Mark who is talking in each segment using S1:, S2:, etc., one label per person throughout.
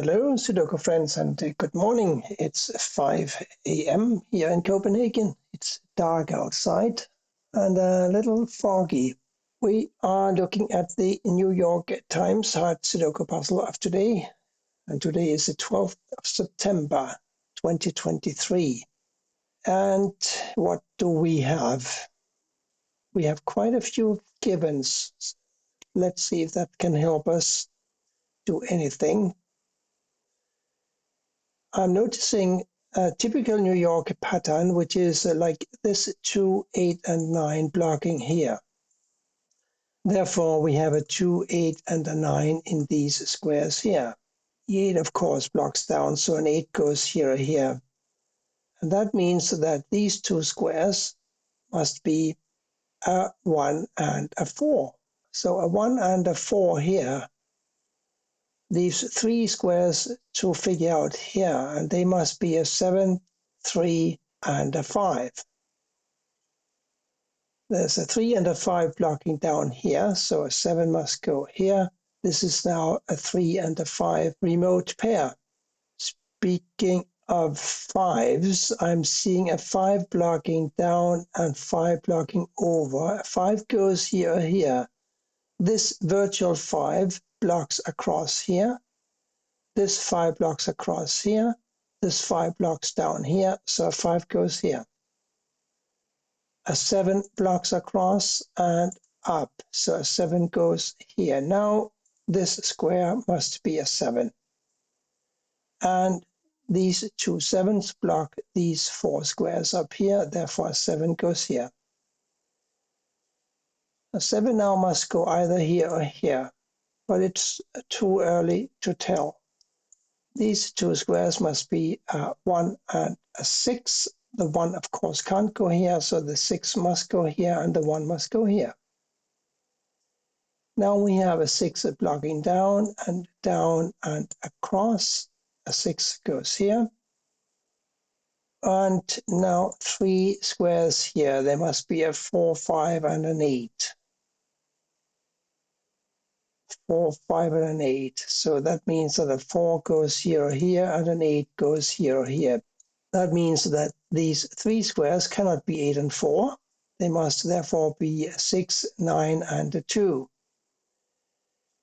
S1: Hello, Sudoku friends, and good morning. It's 5 a.m. here in Copenhagen. It's dark outside and a little foggy. We are looking at the New York Times hard Sudoku puzzle of today, and today is the 12th of September 2023. And what do we have? We have quite a few givens. Let's see if that can help us do anything. I'm noticing a typical New York pattern, which is like this 2, 8, and 9 blocking here. Therefore, we have a 2, 8, and a 9 in these squares here. The 8, of course, blocks down, so an 8 goes here or here. And that means that these two squares must be a 1 and a 4. So a 1 and a 4 here leaves 3 squares to figure out here, and they must be a 7, 3, and a 5. There's a 3 and a 5 blocking down here, so a 7 must go here. This is now a 3 and a 5 remote pair. Speaking of 5s, I'm seeing a 5 blocking down and 5 blocking over. A 5 goes here or here. This virtual 5 blocks across here. This 5 blocks across here. This 5 blocks down here, so a 5 goes here. A 7 blocks across and up, so a 7 goes here. Now this square must be a 7. And these two 7s block these 4 squares up here, therefore a 7 goes here. A 7 now must go either here or here, but it's too early to tell. These two squares must be a 1 and a 6. The 1, of course, can't go here, so the 6 must go here and the 1 must go here. Now we have a 6 blocking down and across. A 6 goes here. And now 3 squares here. There must be a 4, 5, and an 8. 4, 5, and an 8. So that means that a 4 goes here or here, and an 8 goes here or here. That means that these 3 squares cannot be 8 and 4. They must therefore be 6, 9, and a 2.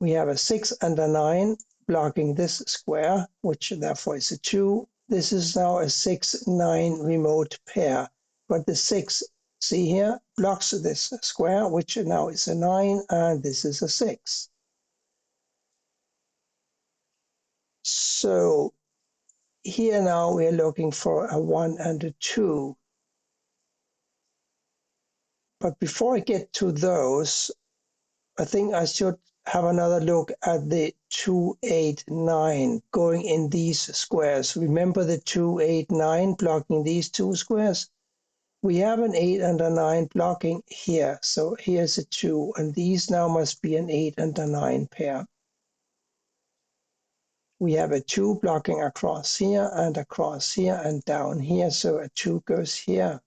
S1: We have a 6 and a 9 blocking this square, which therefore is a 2. This is now a 6, 9 remote pair. But the 6, see here, blocks this square, which now is a 9, and this is a 6. So here now we're looking for a 1 and a 2. But before I get to those, I think I should have another look at the 2, 8, 9 going in these squares. Remember the 2, 8, 9 blocking these two squares? We have an 8 and a 9 blocking here. So here's a 2, and these now must be an 8 and a 9 pair. We have a 2 blocking across here and down here, so a 2 goes here.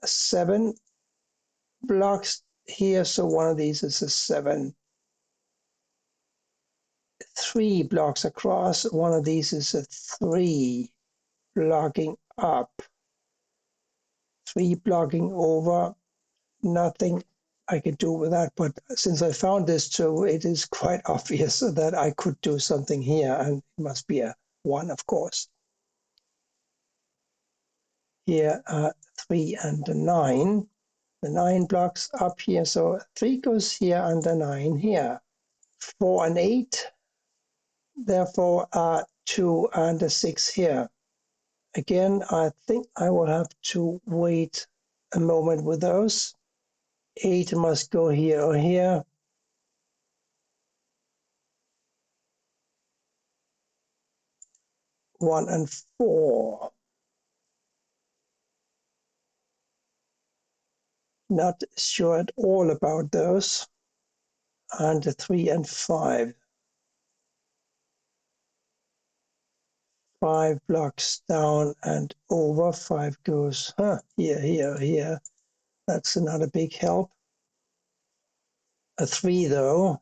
S1: A 7 blocks here, so one of these is a 7. 3 blocks across, one of these is a 3 blocking up. 3 blocking over, nothing I could do with that, but since I found this too, it is quite obvious that I could do something here, and it must be a 1, of course. Here are 3 and a 9. The 9 blocks up here, so 3 goes here and a 9 here. 4 and 8, therefore 2 and a 6 here. Again, I think I will have to wait a moment with those. 8 must go here or here. One and 4. Not sure at all about those. And 3 and 5. 5 blocks down and over. 5 goes here, here, here. That's not a big help. A 3 though,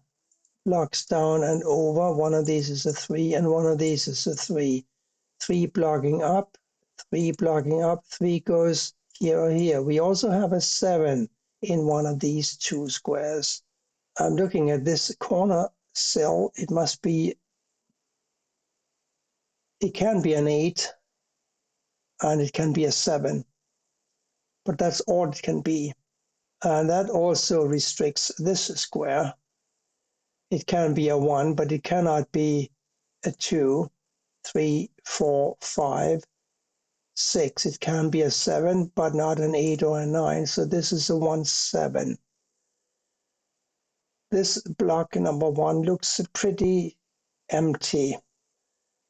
S1: blocks down and over. One of these is a 3 and one of these is a 3. 3 blocking up, 3 blocking up, 3 goes here or here. We also have a 7 in one of these two squares. I'm looking at this corner cell. It can be an 8 and it can be a 7, but that's all it can be. And that also restricts this square. It can be a 1, but it cannot be a 2, 3, 4, 5, 6. It can be a 7, but not an 8 or a 9. So this is a 1, 7. This block number 1 looks pretty empty,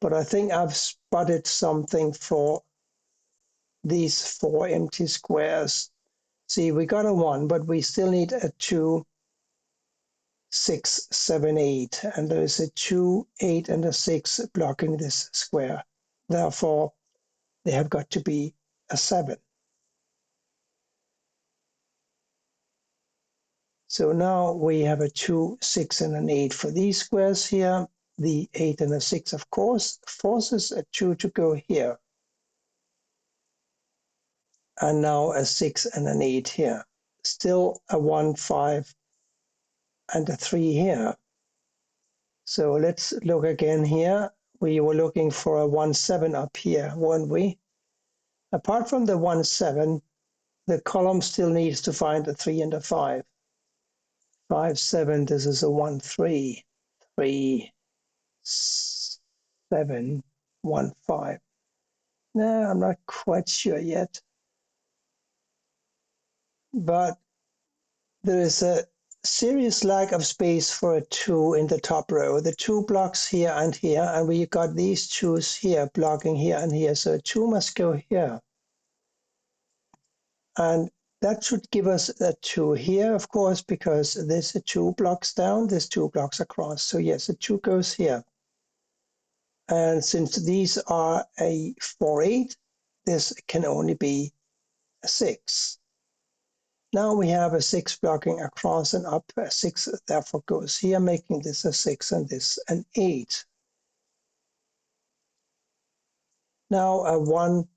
S1: but I think I've spotted something for these 4 empty squares. See, we got a 1, but we still need a 2, 6, 7, 8. And there is a 2, 8, and a 6 blocking this square. Therefore, they have got to be a 7. So now we have a 2, 6, and an 8 for these squares here. The 8 and a 6, of course, forces a 2 to go here. And now a 6 and an 8 here. Still a 1, 5, and a 3 here. So let's look again here. We were looking for a 1, 7 up here, weren't we? Apart from the 1, 7, the column still needs to find a 3 and a 5. 5, 7, this is a 1, 3. 3, 7, 1, 5. No, I'm not quite sure yet. But there is a serious lack of space for a 2 in the top row. The 2 blocks here, and we got these 2's here blocking here and here. So a 2 must go here. And that should give us a 2 here, of course, because there's a 2 blocks down, there's 2 blocks across. So yes, a 2 goes here. And since these are a 4, 8, this can only be a 6. Now we have a 6 blocking across and up. A 6 therefore goes here, making this a 6 and this an 8. Now a 1,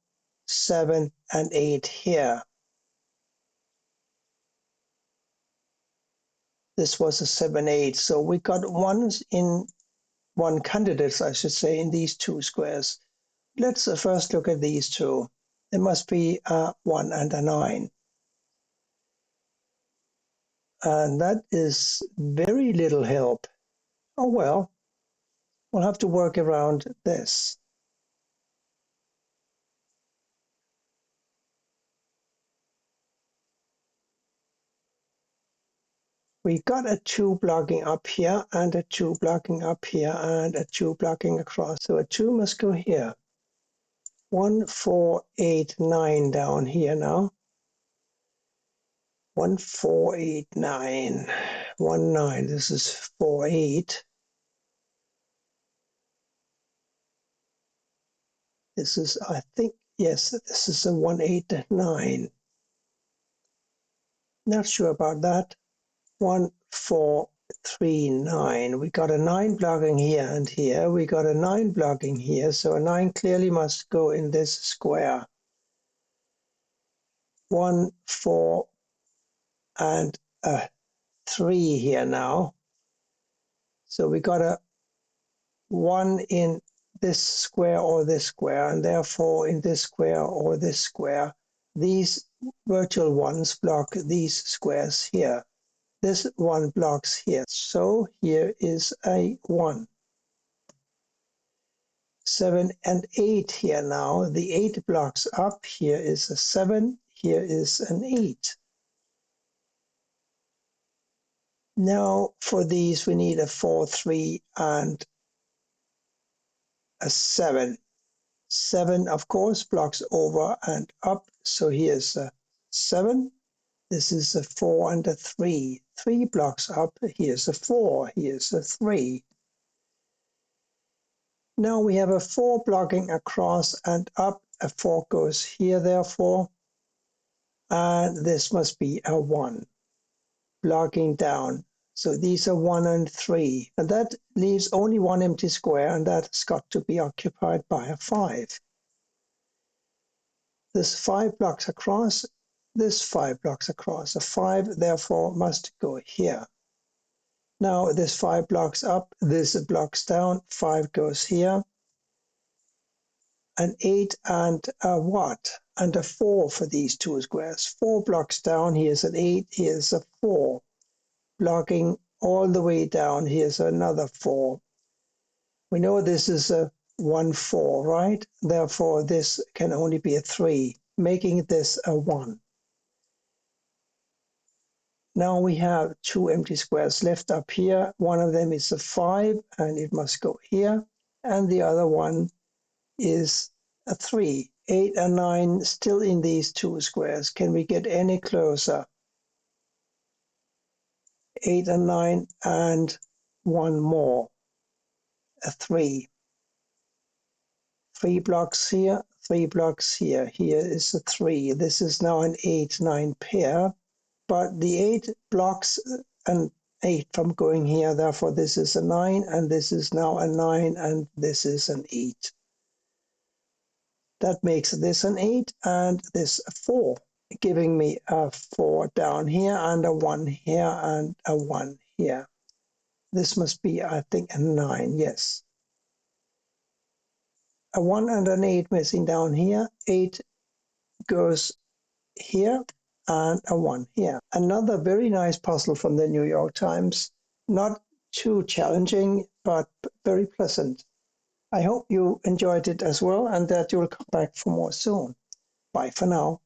S1: 7, and 8 here. This was a 7, 8. So we got one candidates, I should say, in these two squares. Let's first look at these two. There must be a 1 and a 9. And that is very little help. Oh well, we'll have to work around this. We got a 2 blocking up here and a 2 blocking up here and a 2 blocking across. So a 2 must go here. 1, 4, 8, 9 down here now. 1, 4, 8, 9. 1, 9. This is 4, 8. This is, I think, yes, this is a 1, 8, 9. Not sure about that. 1, 4, 3, 9. We got a 9 blocking here and here. We got a 9 blocking here. So a 9 clearly must go in this square. 1, 4, and a 3 here now. So we got a 1 in this square or this square, and therefore in this square or this square. These virtual ones block these squares here. This one blocks here. So here is a 1. 7 and 8 here now. The 8 blocks up. Here is a 7. Here is an 8. Now for these we need a 4, 3, and a 7. 7, of course, blocks over and up. So here's a 7. This is a 4 and a 3. 3 blocks up. Here's a 4. Here's a 3. Now we have a 4 blocking across and up. A 4 goes here, therefore. And this must be a 1 blocking down. So these are 1 and 3. And that leaves only one empty square, and that's got to be occupied by a 5. This 5 blocks across, this 5 blocks across. A 5, therefore, must go here. Now this 5 blocks up, this blocks down, 5 goes here. An 8 and a what? And a 4 for these two squares. 4 blocks down, here's an 8, here's a 4. Blocking all the way down, here's another 4. We know this is a 1, 4, right? Therefore, this can only be a 3, making this a 1. Now we have two empty squares left up here. One of them is a 5, and it must go here. And the other one is a 3. 8 and 9 still in these two squares. Can we get any closer? 8 and 9 and one more, a 3. 3 blocks here, 3 blocks here. Here is a 3. This is now an 8-9 pair, but the 8 blocks an 8 from going here. Therefore, this is a 9, and this is now a 9, and this is an 8. That makes this an 8 and this a 4, giving me a 4 down here and a 1 here and a 1 here. This must be, I think, a 9, yes. A 1 and an 8 missing down here. 8 goes here and a 1 here. Another very nice puzzle from the New York Times. Not too challenging, but very pleasant. I hope you enjoyed it as well and that you'll come back for more soon. Bye for now.